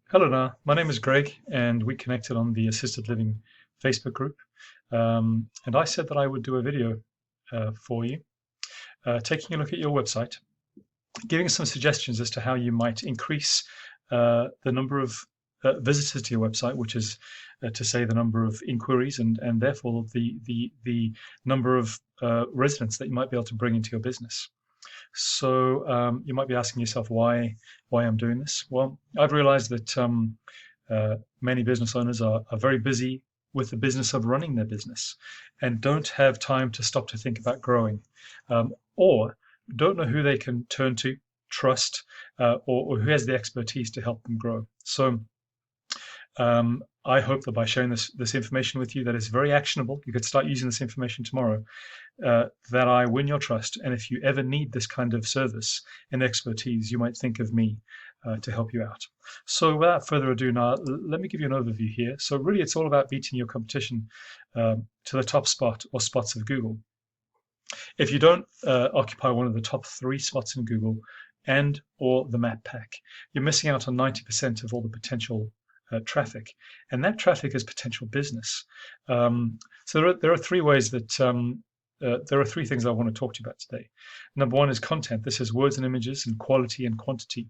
Hello there, my name is Greg, and we connected on the Assisted Living Facebook group. And I said that I would do a video for you, taking a look at your website, giving some suggestions as to how you might increase the number of visitors to your website, which is to say the number of inquiries and therefore the number of residents that you might be able to bring into your business. So you might be asking yourself why I'm doing this. Well, I've realized that many business owners are very busy with the business of running their business and don't have time to stop to think about growing, or don't know who they can turn to, trust, or who has the expertise to help them grow. So I hope that by sharing this information with you, that is very actionable. You could start using this information tomorrow. That I win your trust, and if you ever need this kind of service and expertise, you might think of me to help you out. So without further ado, now let me give you an overview here. So really, it's all about beating your competition to the top spot or spots of Google. If you don't occupy one of the top 3 spots in Google and or the map pack, you're missing out on 90% of all the potential traffic, and that traffic is potential business. So there are 3 ways that there are 3 things I want to talk to you about today. Number 1 is content. This is words and images and quality and quantity.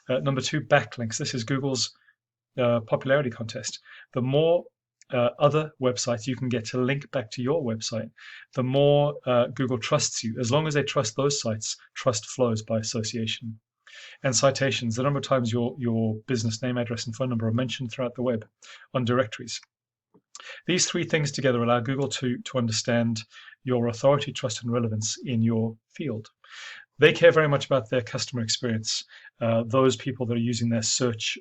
Number 2, backlinks. This is Google's popularity contest. The more other websites you can get to link back to your website, the more Google trusts you. As long as they trust those sites, trust flows by association. And citations, the number of times your business name, address, and phone number are mentioned throughout the web on directories. These 3 things together allow Google to understand your authority, trust, and relevance in your field. They care very much about their customer experience, those people that are using their search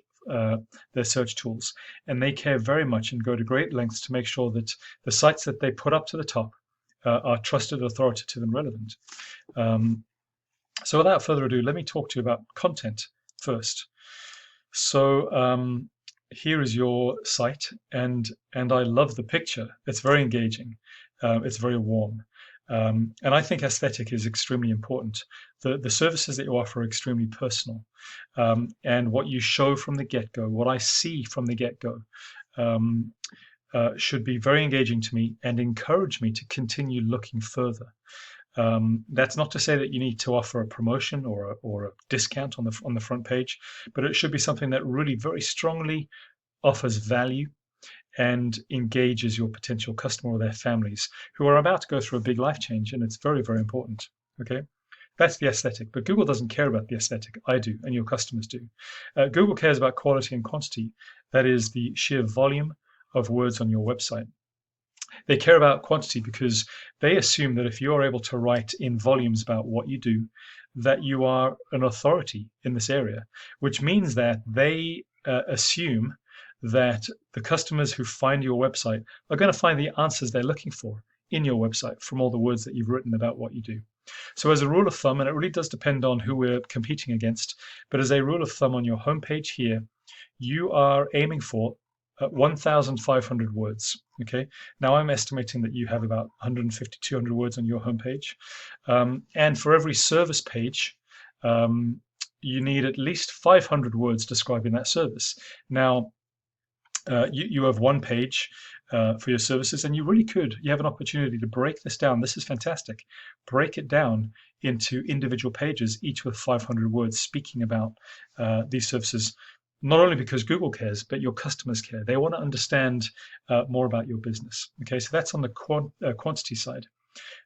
tools, and they care very much and go to great lengths to make sure that the sites that they put up to the top are trusted, authoritative, and relevant. So without further ado, let me talk to you about content first. So here is your site, and I love the picture. It's very engaging. It's very warm. And I think aesthetic is extremely important. The services that you offer are extremely personal. And what you show from the get-go, what I see from the get-go, should be very engaging to me and encourage me to continue looking further. That's not to say that you need to offer a promotion or a discount on the front page, but it should be something that really very strongly offers value and engages your potential customer or their families who are about to go through a big life change, and it's very, very important. Okay, that's the aesthetic, but Google doesn't care about the aesthetic. I do, and your customers do. Google cares about quality and quantity. That is the sheer volume of words on your website. They care about quantity because they assume that if you're able to write in volumes about what you do, that you are an authority in this area, which means that they assume that the customers who find your website are going to find the answers they're looking for in your website from all the words that you've written about what you do. So as a rule of thumb, and it really does depend on who we're competing against, but as a rule of thumb on your homepage here, you are aiming for 1,500 words. Okay. Now I'm estimating that you have about 150, 200 words on your homepage. And for every service page, you need at least 500 words describing that service. Now, you have one page for your services, and you have an opportunity to break this down. This is fantastic. Break it down into individual pages, each with 500 words speaking about these services, not only because Google cares, but your customers care. They want to understand more about your business. Okay, so that's on the quantity side.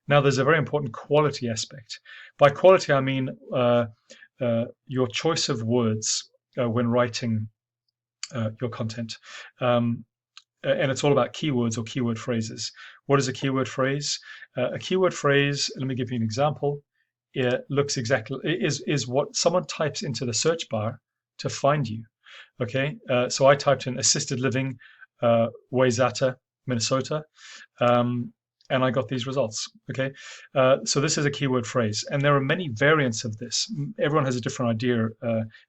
Now, there's a very important quality aspect. By quality, I mean your choice of words when writing your content. And it's all about keywords or keyword phrases. What is a keyword phrase? A keyword phrase, let me give you an example. It looks exactly, is what someone types into the search bar to find you. Okay, so I typed in assisted living, Wayzata, Minnesota, and I got these results. Okay, so this is a keyword phrase, and there are many variants of this. Everyone has a different idea.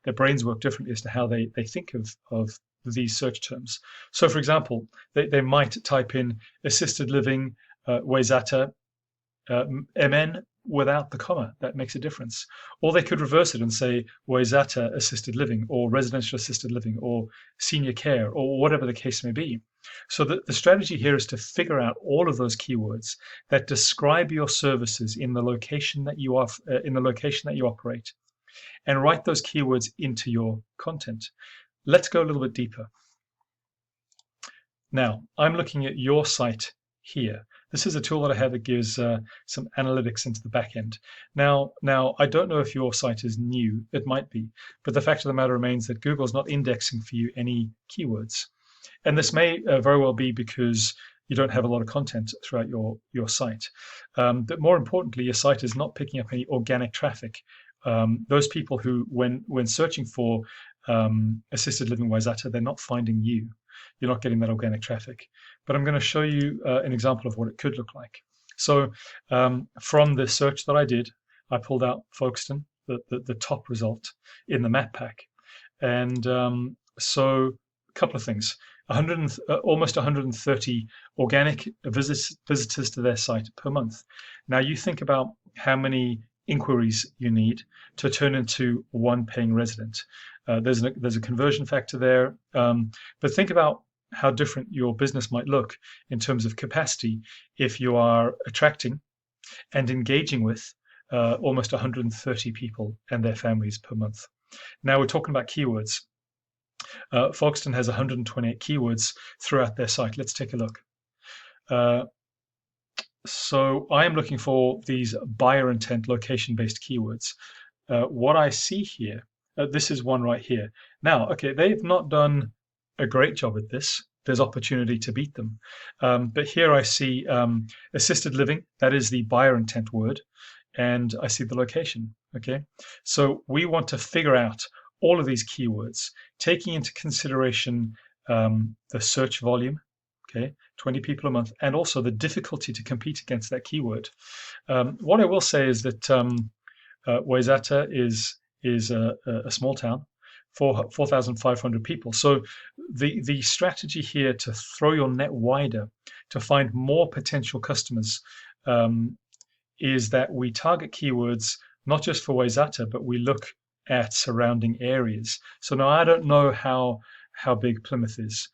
Their brains work differently as to how they think of these search terms. So, for example, they might type in assisted living, Wayzata, MN, without the comma. That makes a difference. Or they could reverse it and say Wayzata assisted living, or residential assisted living, or senior care, or whatever the case may be. So the strategy here is to figure out all of those keywords that describe your services in the location that you operate, and write those keywords into your content. Let's go a little bit deeper. Now, I'm looking at your site here. This is a tool that I have that gives some analytics into the back end. Now, I don't know if your site is new. It might be. But the fact of the matter remains that Google's not indexing for you any keywords. And this may very well be because you don't have a lot of content throughout your site. But more importantly, your site is not picking up any organic traffic. Those people who, when searching for assisted living Wayzata, they're not finding you. You're not getting that organic traffic. But I'm going to show you an example of what it could look like. So from the search that I did, I pulled out Folkestone, the top result in the map pack. And so a couple of things. Almost 130 organic visitors to their site per month. Now you think about how many inquiries you need to turn into one paying resident. There's a conversion factor there, but think about how different your business might look in terms of capacity if you are attracting and engaging with almost 130 people and their families per month. Now we're talking about keywords. Folkestone has 128 keywords throughout their site. Let's take a look. So I am looking for these buyer intent location-based keywords. What I see here, this is one right here. Now, okay, they've not done a great job at this. There's opportunity to beat them. But here I see assisted living, that is the buyer intent word, and I see the location, okay? So we want to figure out all of these keywords, taking into consideration the search volume, okay, 20 people a month, and also the difficulty to compete against that keyword. What I will say is that Wayzata is a small town, 4,500 people. So the strategy here to throw your net wider, to find more potential customers, is that we target keywords not just for Wayzata, but we look at surrounding areas. So now I don't know how big Plymouth is,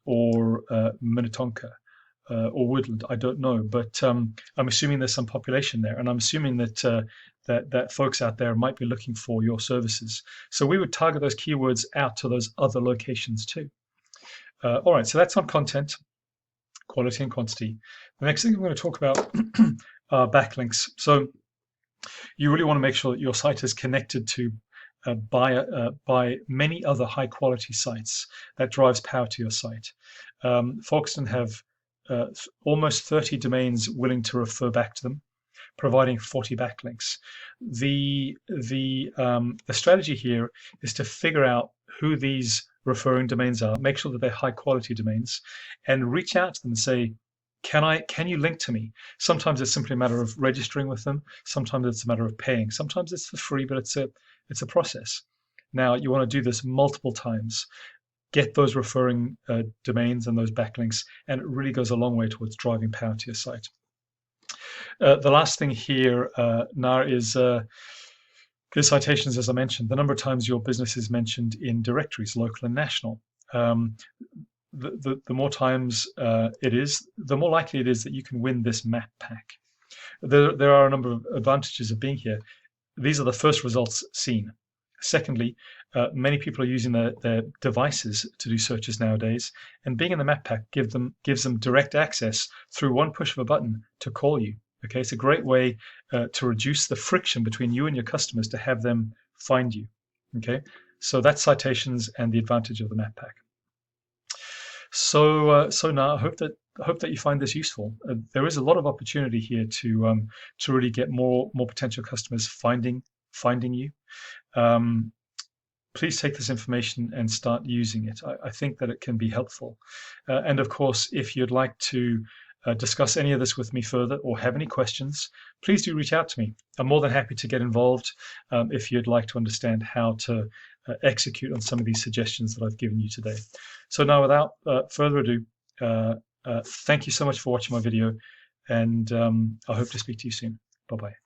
or Minnetonka, or Woodland. I don't know, but I'm assuming there's some population there, and I'm assuming that that folks out there might be looking for your services. So we would target those keywords out to those other locations too. All right, so that's on content, quality and quantity. The next thing I'm going to talk about are backlinks. So you really want to make sure that your site is connected to by many other high quality sites. That drives power to your site. Folkestone have almost 30 domains willing to refer back to them, providing 40 backlinks. The strategy here is to figure out who these referring domains are, make sure that they're high quality domains, and reach out to them and say, can you link to me? Sometimes it's simply a matter of registering with them. Sometimes it's a matter of paying. Sometimes it's for free, but it's a process. Now you want to do this multiple times. Get those referring domains and those backlinks, and it really goes a long way towards driving power to your site. The last thing here now is good citations, as I mentioned. The number of times your business is mentioned in directories, local and national. The more times it is, the more likely it is that you can win this map pack. There are a number of advantages of being here. These are the first results seen. Secondly, many people are using their devices to do searches nowadays, and being in the map pack gives them direct access through one push of a button to call you. Okay, it's a great way to reduce the friction between you and your customers to have them find you. Okay, so that's citations and the advantage of the map pack. So now I hope that you find this useful. There is a lot of opportunity here to really get more potential customers finding you. Please take this information and start using it. I think that it can be helpful. And of course, if you'd like to discuss any of this with me further or have any questions, please do reach out to me. I'm more than happy to get involved if you'd like to understand how to execute on some of these suggestions that I've given you today. So now, without further ado, thank you so much for watching my video, and I hope to speak to you soon. Bye bye.